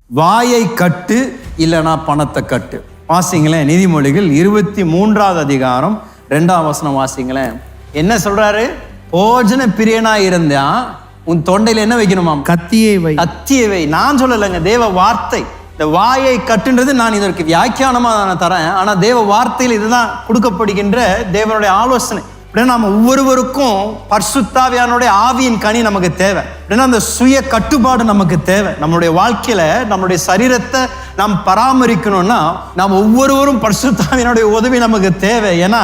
வாயை கட்டு, இல்லைனா பணத்தை கட்டு. வாசிங்களேன், நீதிமொழிகள் 23வது அதிகாரம் 2ஆம் வசனம் வாசிங்களேன். என்ன சொல்றாரு? போஜன பிரியனா இருந்தா உன் தொண்டையில என்ன வைக்கணுமாம்? கத்தியை வை. கத்தியை வை. நான் சொல்லலைங்க, தேவ வார்த்தை. இந்த வாயை கட்டுன்றது நான் இதற்கு வியாக்கியானமா நான் தரேன். ஆனா தேவ வார்த்தையில் இதுதான் கொடுக்கப்படுகின்ற தேவனுடைய ஆலோசனை. நம்ம ஒவ்வொருவருக்கும் பரிசுத்தாவியானுடைய ஆவியின் கனி நமக்கு தேவை. அந்த சுய கட்டுப்பாடு நமக்கு தேவை. நம்மளுடைய வாழ்க்கையில நம்மளுடைய சரீரத்தை நாம் பராமரிக்கணும்னா நாம் ஒவ்வொருவரும் பரிசுத்தாவியானுடைய உதவி நமக்கு தேவை. ஏன்னா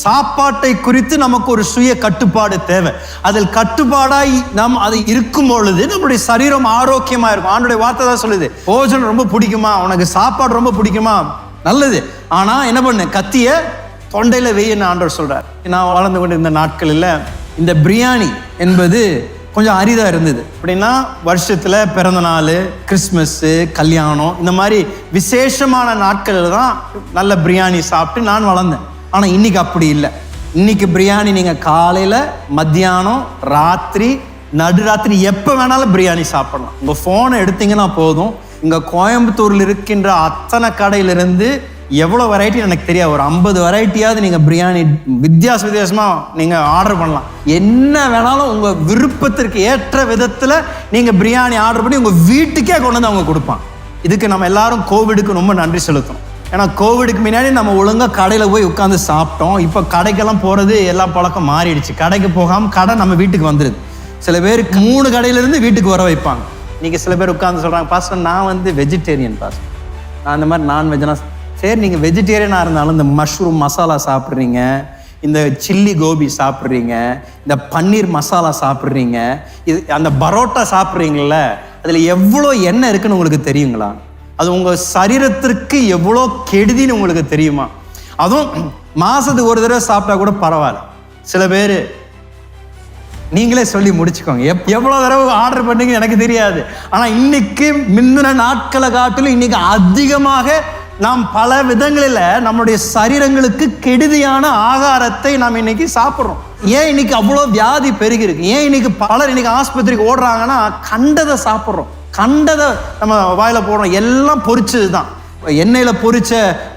சாப்பாட்டை குறித்து நமக்கு ஒரு சுய கட்டுப்பாடு தேவை. அதில் கட்டுப்பாடாய் நாம் அது இருக்கும் பொழுது நம்மளுடைய சரீரம் ஆரோக்கியமா இருக்கும். ஆண்டோடைய வார்த்தை தான் சொல்லுது, போஜனம் ரொம்ப பிடிக்குமா, உனக்கு சாப்பாடு ரொம்ப பிடிக்குமா, நல்லது. ஆனா என்ன பண்ணு, கத்திய தொண்டையில வெயின்னு ஆண்டவர் சொல்றார். நான் வளர்ந்து கொண்டு இருந்த நாட்களில் இந்த பிரியாணி என்பது கொஞ்சம் அரிதாக இருந்தது. அப்படின்னா வருஷத்துல பிறந்த நாள், கிறிஸ்மஸ்ஸு, கல்யாணம், இந்த மாதிரி விசேஷமான நாட்களில் தான் நல்ல பிரியாணி சாப்பிட்டு நான் வளர்ந்தேன். ஆனால் இன்னைக்கு அப்படி இல்லை. இன்னைக்கு பிரியாணி நீங்கள் காலையில், மத்தியானம், ராத்திரி, நடுராத்திரி எப்போ வேணாலும் பிரியாணி சாப்பிடலாம். உங்கள் ஃபோனை எடுத்தீங்கன்னா போதும், இங்கே கோயம்புத்தூரில் இருக்கின்ற அத்தனை கடையிலிருந்து எவ்வளோ வெரைட்டி எனக்கு தெரியாது, ஒரு 50 வெரைட்டியாவது நீங்கள் பிரியாணி வித்தியாசமாக நீங்கள் ஆர்டர் பண்ணலாம். என்ன வேணாலும் உங்கள் விருப்பத்திற்கு ஏற்ற விதத்தில் நீங்கள் பிரியாணி ஆர்டர் பண்ணி உங்கள் வீட்டுக்கே கொண்டு வந்து அவங்க கொடுப்பாங்க. இதுக்கு நம்ம எல்லாரும் கோவிடுக்கு ரொம்ப நன்றி செலுத்தணும். ஏன்னா கோவிடுக்கு முன்னாடி நம்ம ஒழுங்காக கடையில் போய் உட்காந்து சாப்பிட்டோம். இப்போ கடைக்கெல்லாம் போகிறது எல்லா பழக்கம் மாறிடுச்சு. கடைக்கு போகாமல் கடை நம்ம வீட்டுக்கு வந்துடுது. சில பேருக்கு 3 கடையிலேருந்து வீட்டுக்கு வர வைப்பாங்க. இன்றைக்கி சில பேர் உட்காந்து சொல்கிறாங்க, பாஸ்டர் நான் வந்து வெஜிடேரியன் பாஸ்டர், நான் இந்த மாதிரி நான்வெஜ்னா. சரி, நீங்கள் வெஜிடேரியனாக இருந்தாலும் இந்த மஷ்ரூம் மசாலா சாப்பிட்றீங்க, இந்த சில்லி கோபி சாப்பிட்றீங்க, இந்த பன்னீர் மசாலா சாப்பிட்றீங்க, இது அந்த பரோட்டா சாப்பிட்றீங்கள, அதில் எவ்வளோ எண்ணெய் இருக்குன்னு உங்களுக்கு தெரியுங்களா? அது உங்கள் சரீரத்திற்கு எவ்வளோ கெடுதின்னு உங்களுக்கு தெரியுமா? அதுவும் மாதத்துக்கு ஒரு தடவை சாப்பிட்டா கூட பரவாயில்ல. சில பேர் நீங்களே சொல்லி முடிச்சுக்கோங்க, எவ்வளோ தடவை ஆர்டர் பண்ணீங்க எனக்கு தெரியாது. ஆனால் இன்னைக்கு முந்தின நாட்களை காட்டிலும் இன்னைக்கு அதிகமாக நாம் பல விதங்களில் நம்மளுடைய சரீரங்களுக்கு கெடுதியான ஆகாரத்தை நாம் இன்னைக்கு சாப்பிட்றோம். ஏன் இன்னைக்கு அவ்வளோ வியாதி பெருகி இருக்கு? ஏன் இன்னைக்கு பலர் இன்னைக்கு ஆஸ்பத்திரிக்கு ஓடுறாங்கன்னா கண்டதை சாப்பிட்றோம், கண்டதை நம்ம வாயில போடுறோம். எல்லாம் பொரிச்சது தான். எண்ணெயில் பொரிச்ச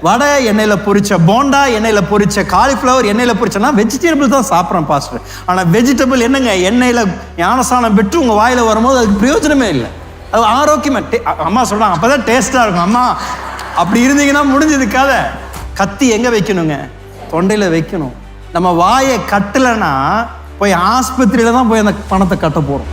வடை, எண்ணெயில் பொரிச்ச போண்டா, எண்ணெயில் பொரிச்ச காலிஃப்ளவர், எண்ணெயில் பொரிச்சனா வெஜிடபிள் தான் சாப்பிட்றோம் பாஸ்டர். ஆனால் வெஜிடபிள் என்னங்க, எண்ணெயில் ஞானசானம் பெற்று உங்கள் வாயில வரும்போது அதுக்கு பிரயோஜனமே இல்லை. அது ஆரோக்கியமா அம்மா சொல்கிறாங்க அப்போதான் டேஸ்ட்டாக இருக்கும். அம்மா அப்படி இருந்தீங்கன்னா முடிஞ்சது கதை. கத்தி எங்கே வைக்கணுங்க? தொண்டையில் வைக்கணும். நம்ம வாயை கட்டலைன்னா போய் ஆஸ்பத்திரியில் தான் போய் அந்த பணத்தை கட்ட போகிறோம்.